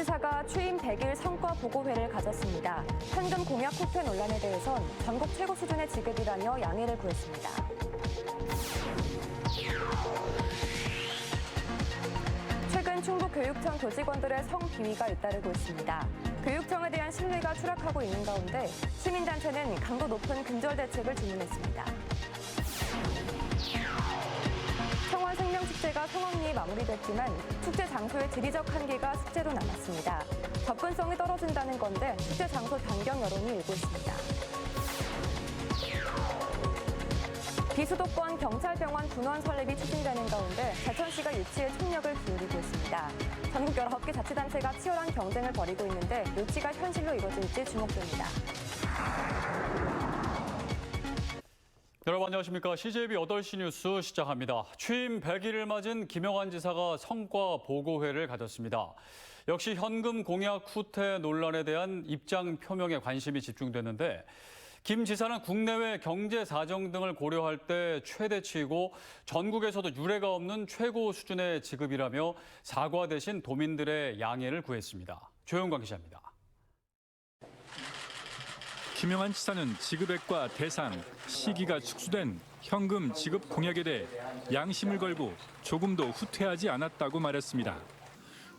충북지사가 취임 100일 성과 보고회를 가졌습니다. 현금 공약 후퇴 논란에 대해선 전국 최고 수준의 지급이라며 양해를 구했습니다. 최근 충북 교육청 교직원들의 성비위가 잇따르고 있습니다. 교육청에 대한 신뢰가 추락하고 있는 가운데 시민단체는 강도 높은 근절 대책을 주문했습니다. 청원 생명축제가 성황리에 마무리됐지만 축제 장소의 지리적 한계가 숙제로 남았습니다. 접근성이 떨어진다는 건데 축제 장소 변경 여론이 일고 있습니다. 비수도권 경찰병원 분원 설립이 추진되는 가운데 대천시가 유치에 총력을 기울이고 있습니다. 전국 19개 자치단체가 치열한 경쟁을 벌이고 있는데 유치가 현실로 이루어질지 주목됩니다. 여러분 안녕하십니까. CJB 8시 뉴스 시작합니다. 취임 100일을 맞은 김영환 지사가 성과 보고회를 가졌습니다. 역시 현금 공약 후퇴 논란에 대한 입장 표명에 관심이 집중됐는데 김 지사는 국내외 경제 사정 등을 고려할 때 최대치이고 전국에서도 유례가 없는 최고 수준의 지급이라며 사과 대신 도민들의 양해를 구했습니다. 조영광 기자입니다. 김영환 지사는 지급액과 대상, 시기가 축소된 현금 지급 공약에 대해 양심을 걸고 조금도 후퇴하지 않았다고 말했습니다.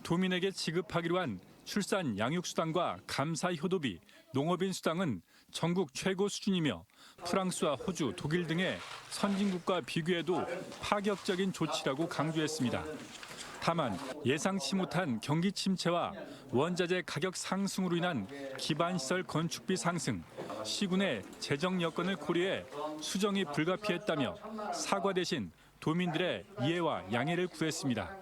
도민에게 지급하기로 한 출산 양육수당과 감사 효도비, 농업인 수당은 전국 최고 수준이며 프랑스와 호주, 독일 등의 선진국과 비교해도 파격적인 조치라고 강조했습니다. 다만 예상치 못한 경기 침체와 원자재 가격 상승으로 인한 기반시설 건축비 상승, 시군의 재정 여건을 고려해 수정이 불가피했다며 사과 대신 도민들의 이해와 양해를 구했습니다.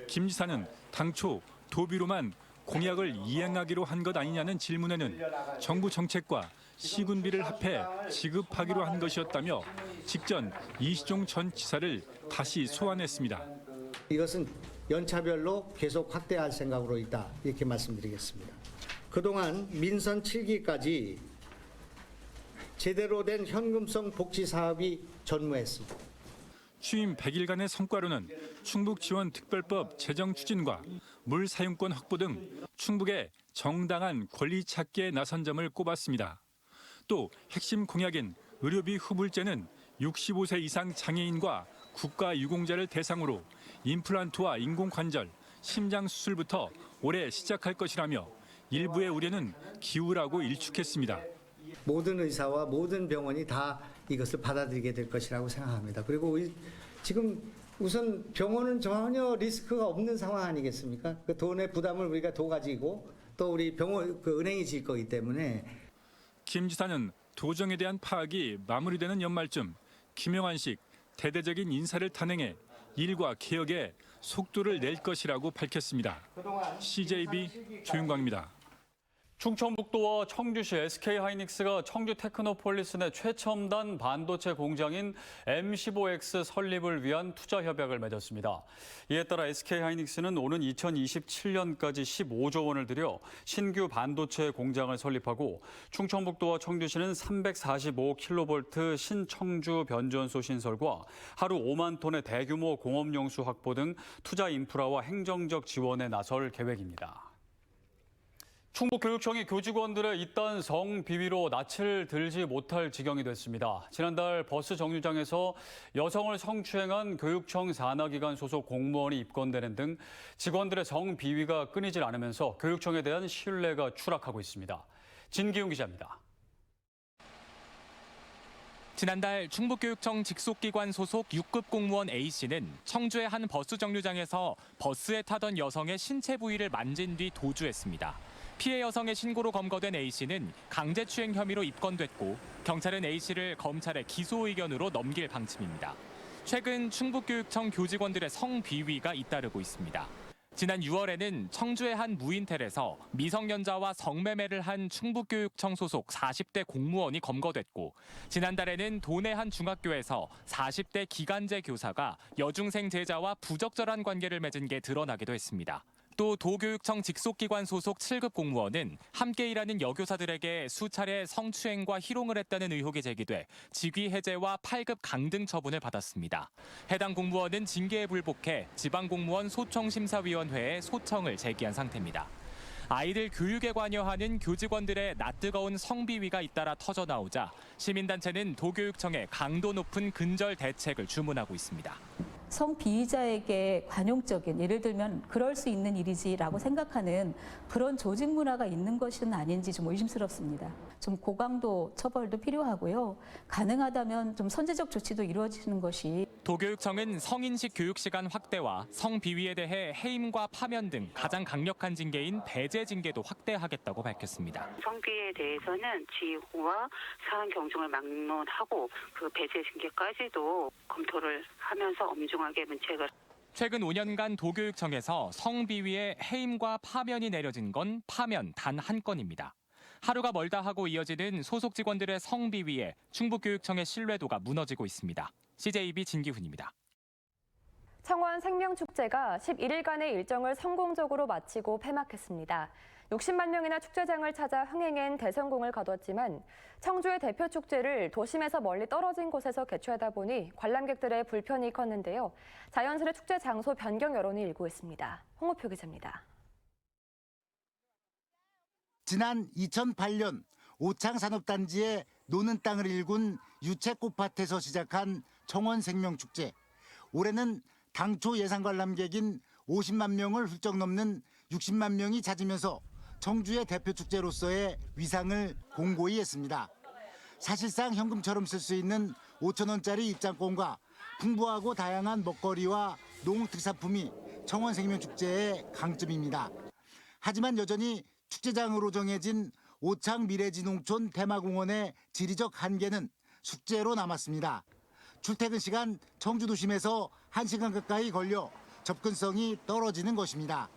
김 지사는 당초 도비로만 공약을 이행하기로 한 것 아니냐는 질문에는 정부 정책과 시군비를 합해 지급하기로 한 것이었다며 직전 이시종 전 지사를 다시 소환했습니다. 이것은 연차별로 계속 확대할 생각으로 있다, 이렇게 말씀드리겠습니다. 그동안 민선 7기까지 제대로 된 현금성 복지 사업이 전무했습니다. 취임 100일간의 성과로는 충북지원특별법 제정 추진과 물 사용권 확보 등 충북의 정당한 권리 찾기에 나선 점을 꼽았습니다. 또 핵심 공약인 의료비 후불제는 65세 이상 장애인과 국가유공자를 대상으로 임플란트와 인공관절, 심장수술부터 올해 시작할 것이라며 일부의 우려는 기우라고 일축했습니다. 모든 의사와 모든 병원이 다 이것을 받아들이게 될 것이라고 생각합니다. 그리고 지금 우선 병원은 전혀 리스크가 없는 상황 아니겠습니까? 그 돈의 부담을 우리가 더 가지고 또 우리 병원, 은행이 질 거기 때문에. 김 지사는 도정에 대한 파악이 마무리되는 연말쯤 김영환식 대대적인 인사를 탄핵해 일과 개혁에 속도를 낼 것이라고 밝혔습니다. CJB 조윤광입니다. 충청북도와 청주시 SK하이닉스가 청주 테크노폴리스 내 최첨단 반도체 공장인 M15X 설립을 위한 투자 협약을 맺었습니다. 이에 따라 SK하이닉스는 오는 2027년까지 15조 원을 들여 신규 반도체 공장을 설립하고 충청북도와 청주시는 345kV 신청주 변전소 신설과 하루 5만 톤의 대규모 공업용수 확보 등 투자 인프라와 행정적 지원에 나설 계획입니다. 충북교육청이 교직원들의 이딴 성비위로 낯을 들지 못할 지경이 됐습니다. 지난달 버스 정류장에서 여성을 성추행한 교육청 산하기관 소속 공무원이 입건되는 등 직원들의 성비위가 끊이질 않으면서 교육청에 대한 신뢰가 추락하고 있습니다. 진기용 기자입니다. 지난달 충북교육청 직속기관 소속 6급 공무원 A씨는 청주의 한 버스 정류장에서 버스에 타던 여성의 신체 부위를 만진 뒤 도주했습니다. 피해 여성의 신고로 검거된 A씨는 강제추행 혐의로 입건됐고 경찰은 A씨를 검찰에 기소 의견으로 넘길 방침입니다. 최근 충북교육청 교직원들의 성비위가 잇따르고 있습니다. 지난 6월에는 청주의 한 무인텔에서 미성년자와 성매매를 한 충북교육청 소속 40대 공무원이 검거됐고 지난달에는 도내 한 중학교에서 40대 기간제 교사가 여중생 제자와 부적절한 관계를 맺은 게 드러나기도 했습니다. 또 도교육청 직속기관 소속 7급 공무원은 함께 일하는 여교사들에게 수차례 성추행과 희롱을 했다는 의혹이 제기돼 직위 해제와 8급 강등 처분을 받았습니다. 해당 공무원은 징계에 불복해 지방공무원 소청심사위원회에 소청을 제기한 상태입니다. 아이들 교육에 관여하는 교직원들의 낯뜨거운 성비위가 잇따라 터져나오자 시민단체는 도교육청에 강도 높은 근절 대책을 주문하고 있습니다. 성비위자에게 관용적인, 예를 들면 그럴 수 있는 일이지라고 생각하는 그런 조직 문화가 있는 것은 아닌지 좀 의심스럽습니다. 좀 고강도 처벌도 필요하고요. 가능하다면 좀 선제적 조치도 이루어지는 것이. 도교육청은 성인식 교육 시간 확대와 성비위에 대해 해임과 파면 등 가장 강력한 징계인 배제 징계도 확대하겠다고 밝혔습니다. 성비에 대해서는 지휘와 사안 경중을 막론하고 그 배제 징계까지도 검토를 하면서 엄중하게 문책을. 최근 5년간 도교육청에서 성비위에 해임과 파면이 내려진 건 파면 단 한 건입니다. 하루가 멀다 하고 이어지는 소속 직원들의 성비위에 충북교육청의 신뢰도가 무너지고 있습니다. CJB 진기훈입니다. 청원 생명축제가 11일간의 일정을 성공적으로 마치고 폐막했습니다. 60만 명이나 축제장을 찾아 흥행엔 대성공을 거뒀지만 청주의 대표 축제를 도심에서 멀리 떨어진 곳에서 개최하다 보니 관람객들의 불편이 컸는데요. 자연스레 축제 장소 변경 여론이 일고 있습니다. 홍호표 기자입니다. 지난 2008년 오창산업단지에 노는 땅을 일군 유채꽃밭에서 시작한 청원 생명축제. 올해는 당초 예상 관람객인 50만 명을 훌쩍 넘는 60만 명이 찾으면서 청주의 대표 축제로서의 위상을 공고히 했습니다. 사실상 현금처럼 쓸 수 있는 5,000원짜리 입장권과 풍부하고 다양한 먹거리와 농특산품이 청원 생명축제의 강점입니다. 하지만 여전히 축제장으로 정해진 오창 미래지농촌 테마공원의 지리적 한계는 숙제로 남았습니다. 출퇴근 시간 청주 도심에서 1시간 가까이 걸려 접근성이 떨어지는 것입니다.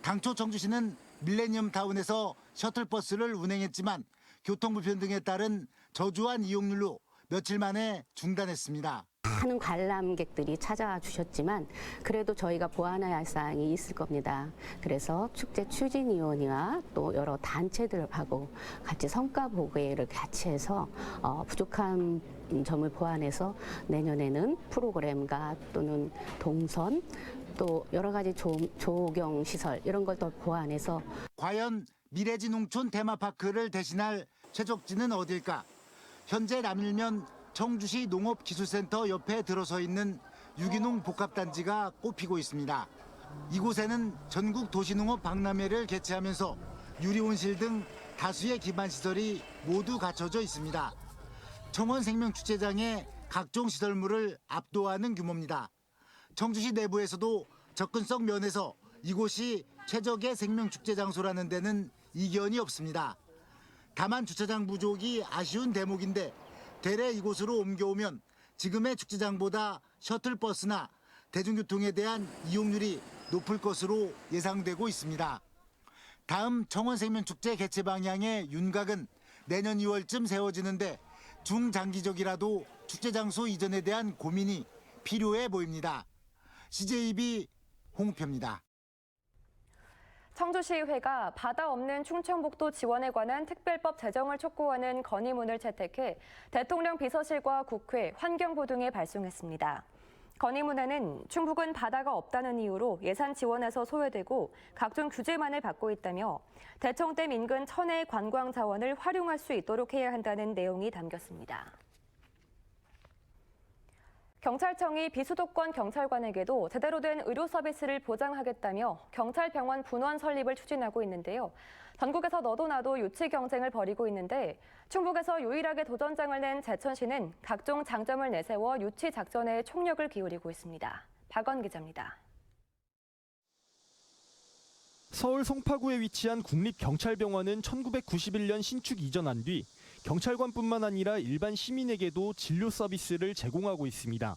당초 청주시는 밀레니엄타운에서 셔틀버스를 운행했지만 교통불편 등에 따른 저조한 이용률로 며칠 만에 중단했습니다. 많은 관람객들이 찾아와 주셨지만 그래도 저희가 보완해야 할 사항이 있을 겁니다. 그래서 축제 추진위원회와 또 여러 단체들하고 같이 성과 보고회를 같이 해서 부족한 점을 보완해서 내년에는 프로그램과 또는 동선 또 여러 가지 조경 시설 이런 걸 더 보완해서. 과연 미래지농촌 테마파크를 대신할 최적지는 어딜까? 현재 남일면 청주시 농업기술센터 옆에 들어서 있는 유기농 복합단지가 꼽히고 있습니다. 이곳에는 전국 도시농업 박람회를 개최하면서 유리온실 등 다수의 기반시설이 모두 갖춰져 있습니다. 청원 생명축제장의 각종 시설물을 압도하는 규모입니다. 청주시 내부에서도 접근성 면에서 이곳이 최적의 생명축제 장소라는 데는 이견이 없습니다. 다만 주차장 부족이 아쉬운 대목인데 대래 이곳으로 옮겨오면 지금의 축제장보다 셔틀버스나 대중교통에 대한 이용률이 높을 것으로 예상되고 있습니다. 다음 청원생명축제 개최 방향의 윤곽은 내년 2월쯤 세워지는데 중장기적이라도 축제장소 이전에 대한 고민이 필요해 보입니다. CJB 홍표입니다. 청주시의회가 바다 없는 충청북도 지원에 관한 특별법 제정을 촉구하는 건의문을 채택해 대통령 비서실과 국회, 환경부 등에 발송했습니다. 건의문에는 충북은 바다가 없다는 이유로 예산 지원에서 소외되고 각종 규제만을 받고 있다며 대청댐 인근 천혜의 관광 자원을 활용할 수 있도록 해야 한다는 내용이 담겼습니다. 경찰청이 비수도권 경찰관에게도 제대로 된 의료 서비스를 보장하겠다며 경찰병원 분원 설립을 추진하고 있는데요. 전국에서 너도 나도 유치 경쟁을 벌이고 있는데 충북에서 유일하게 도전장을 낸 제천시는 각종 장점을 내세워 유치 작전에 총력을 기울이고 있습니다. 박원 기자입니다. 서울 송파구에 위치한 국립경찰병원은 1991년 신축 이전한 뒤 경찰관뿐만 아니라 일반 시민에게도 진료 서비스를 제공하고 있습니다.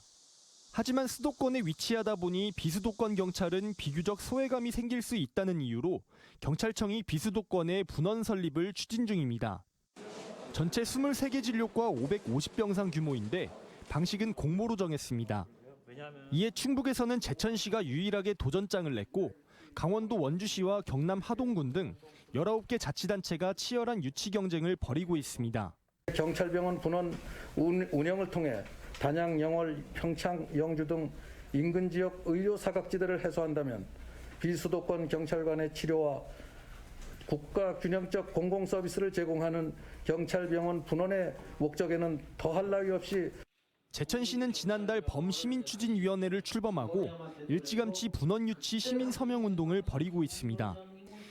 하지만 수도권에 위치하다 보니 비수도권 경찰은 비교적 소외감이 생길 수 있다는 이유로 경찰청이 비수도권에 분원 설립을 추진 중입니다. 전체 23개 진료과 550병상 규모인데 방식은 공모로 정했습니다. 이에 충북에서는 제천시가 유일하게 도전장을 냈고 강원도 원주시와 경남 하동군 등 19개 자치단체가 치열한 유치 경쟁을 벌이고 있습니다. 경찰병원 분원 운영을 통해 단양, 영월, 평창, 영주 등 인근 지역 의료 사각지대를 해소한다면 비수도권 경찰관의 치료와 국가 균형적 공공 서비스를 제공하는 경찰병원 분원의 목적에는 더할 나위 없이 제천시는 지난달 범시민추진위원회를 출범하고 일찌감치 분원 유치 시민 서명 운동을 벌이고 있습니다.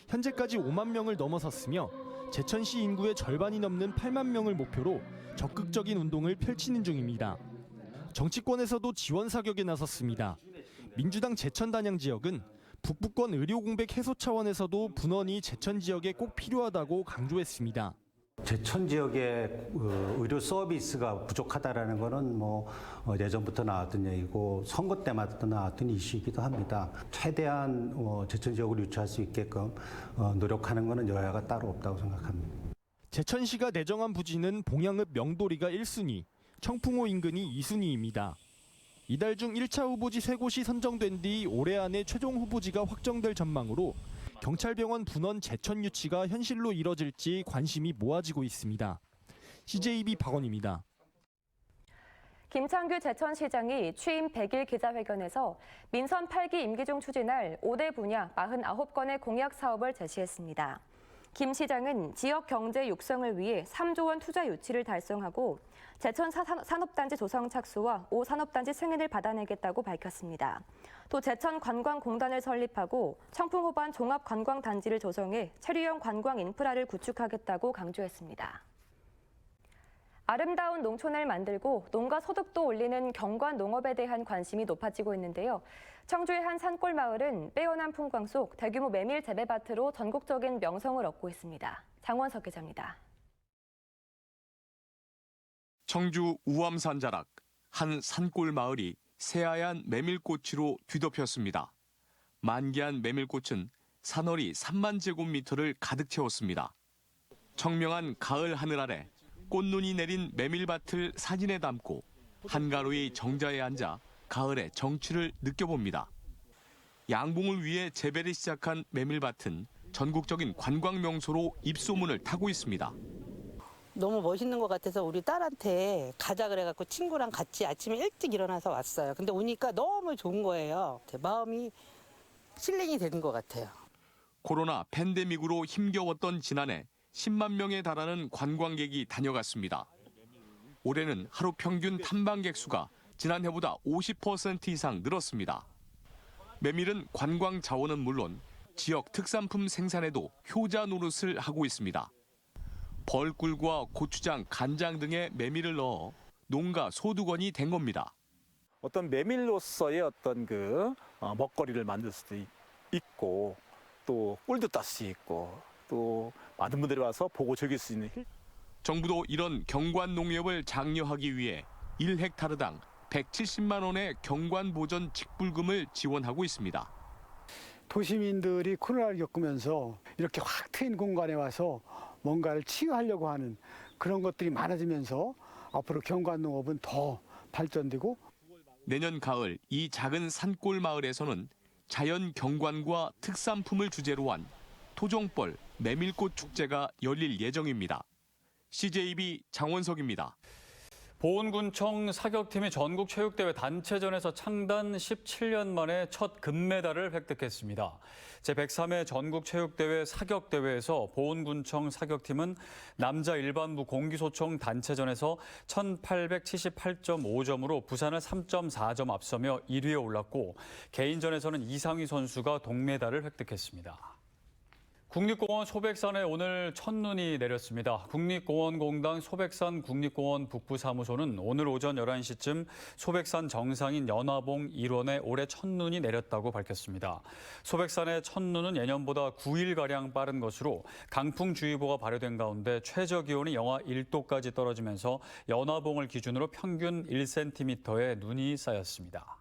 현재까지 5만 명을 넘어섰으며 제천시 인구의 절반이 넘는 8만 명을 목표로 적극적인 운동을 펼치는 중입니다. 정치권에서도 지원 사격에 나섰습니다. 민주당 제천 단양 지역은 북부권 의료 공백 해소 차원에서도 분원이 제천 지역에 꼭 필요하다고 강조했습니다. 제천 지역의 의료 서비스가 부족하다라는 것은 예전부터 나왔던 얘기고 선거 때마다 나왔던 이슈이기도 합니다. 최대한 제천 지역을 유치할 수 있게끔 노력하는 것은 여야가 따로 없다고 생각합니다. 제천시가 내정한 부지는 봉양읍 명도리가 1순위, 청풍호 인근이 2순위입니다. 이달 중 1차 후보지 3곳이 선정된 뒤 올해 안에 최종 후보지가 확정될 전망으로 경찰병원 분원 제천 유치가 현실로 이뤄질지 관심이 모아지고 있습니다. CJB 박원입니다. 김창규 제천시장이 취임 100일 기자회견에서 민선 8기 임기 중 추진할 5대 분야 49건의 공약 사업을 제시했습니다. 김 시장은 지역 경제 육성을 위해 3조 원 투자 유치를 달성하고 제천 산업단지 조성 착수와 5산업단지 승인을 받아내겠다고 밝혔습니다. 또 제천 관광공단을 설립하고 청풍호반 종합관광단지를 조성해 체류형 관광 인프라를 구축하겠다고 강조했습니다. 아름다운 농촌을 만들고 농가 소득도 올리는 경관 농업에 대한 관심이 높아지고 있는데요. 청주의 한 산골 마을은 빼어난 풍광 속 대규모 메밀 재배밭으로 전국적인 명성을 얻고 있습니다. 장원석 기자입니다. 청주 우암산 자락 한 산골 마을이 새하얀 메밀꽃으로 뒤덮였습니다. 만개한 메밀꽃은 산허리 3만 제곱미터를 가득 채웠습니다. 청명한 가을 하늘 아래 꽃눈이 내린 메밀밭을 사진에 담고 한가로이 정자에 앉아 가을의 정취를 느껴봅니다. 양봉을 위해 재배를 시작한 메밀밭은 전국적인 관광 명소로 입소문을 타고 있습니다. 너무 멋있는 것 같아서 우리 딸한테 가자 그래갖고 친구랑 같이 아침에 일찍 일어나서 왔어요. 근데 오니까 너무 좋은 거예요. 제 마음이 힐링이 되는 것 같아요. 코로나 팬데믹으로 힘겨웠던 지난해 10만 명에 달하는 관광객이 다녀갔습니다. 올해는 하루 평균 탐방객 수가 지난해보다 50% 이상 늘었습니다. 메밀은 관광 자원은 물론 지역 특산품 생산에도 효자 노릇을 하고 있습니다. 벌꿀과 고추장, 간장 등의 메밀을 넣어 농가 소득원이 된 겁니다. 어떤 메밀로서의 어떤 먹거리를 만들 수도 있고 또 꿀도 딸 수 있고 또 많은 분들이 와서 보고 즐길 수 있는. 정부도 이런 경관 농협을 장려하기 위해 1헥타르당 170만 원의 경관 보전 직불금을 지원하고 있습니다. 도시민들이 코로나를 겪으면서 이렇게 확 트인 공간에 와서 뭔가를 치유하려고 하는 그런 것들이 많아지면서 앞으로 경관농업은 더 발전되고. 내년 가을 이 작은 산골 마을에서는 자연 경관과 특산품을 주제로 한 토종벌 메밀꽃 축제가 열릴 예정입니다. CJB 장원석입니다. 보은군청 사격팀이 전국체육대회 단체전에서 창단 17년 만에 첫 금메달을 획득했습니다. 제103회 전국체육대회 사격대회에서 보은군청 사격팀은 남자 일반부 공기소총 단체전에서 1878.5점으로 부산을 3.4점 앞서며 1위에 올랐고 개인전에서는 이상휘 선수가 동메달을 획득했습니다. 국립공원 소백산에 오늘 첫눈이 내렸습니다. 국립공원공단 소백산 국립공원 북부사무소는 오늘 오전 11시쯤 소백산 정상인 연화봉 일원에 올해 첫눈이 내렸다고 밝혔습니다. 소백산의 첫눈은 예년보다 9일가량 빠른 것으로 강풍주의보가 발효된 가운데 최저기온이 영하 1도까지 떨어지면서 연화봉을 기준으로 평균 1cm의 눈이 쌓였습니다.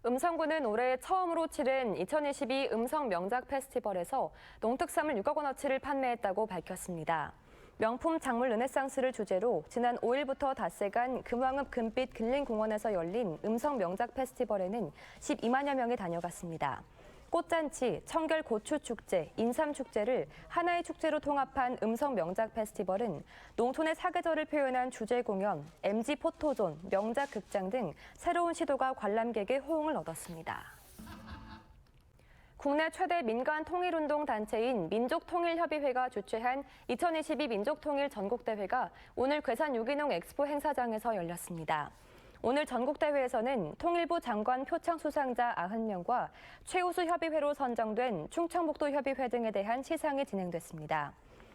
음성군은 올해 처음으로 치른 2022 음성 명작 페스티벌에서 농특산물 6억 원어치를 판매했다고 밝혔습니다. 명품 작물 르네상스를 주제로 지난 5일부터 닷새간 금왕읍 금빛 근린공원에서 열린 음성 명작 페스티벌에는 12만여 명이 다녀갔습니다. 꽃잔치, 청결 고추 축제, 인삼 축제를 하나의 축제로 통합한 음성 명작 페스티벌은 농촌의 사계절을 표현한 주제 공연, MG 포토존, 명작 극장 등 새로운 시도가 관람객의 호응을 얻었습니다. 국내 최대 민간 통일운동 단체인 민족통일협의회가 주최한 2022 민족통일 전국대회가 오늘 괴산 유기농 엑스포 행사장에서 열렸습니다. 오늘 전국대회에서는 통일부 장관 표창 수상자 90명과 최우수 협의회로 선정된 충청북도 협의회 등에 대한 시상이 진행됐습니다.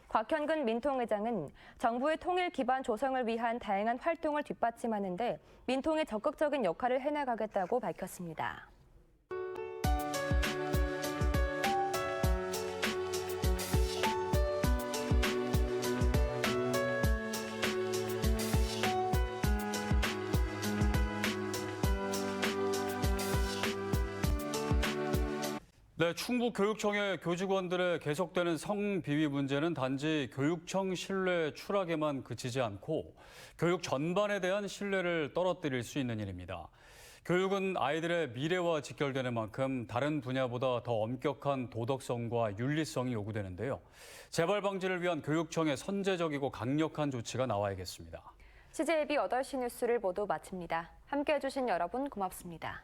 곽현근 민통회장은 정부의 통일 기반 조성을 위한 다양한 활동을 뒷받침하는 데 민통의 적극적인 역할을 해나가겠다고 밝혔습니다. 네, 충북교육청의 교직원들의 계속되는 성비위 문제는 단지 교육청 신뢰 추락에만 그치지 않고 교육 전반에 대한 신뢰를 떨어뜨릴 수 있는 일입니다. 교육은 아이들의 미래와 직결되는 만큼 다른 분야보다 더 엄격한 도덕성과 윤리성이 요구되는데요. 재발 방지를 위한 교육청의 선제적이고 강력한 조치가 나와야겠습니다. CJB 8시 뉴스를 모두 마칩니다. 함께해 주신 여러분 고맙습니다.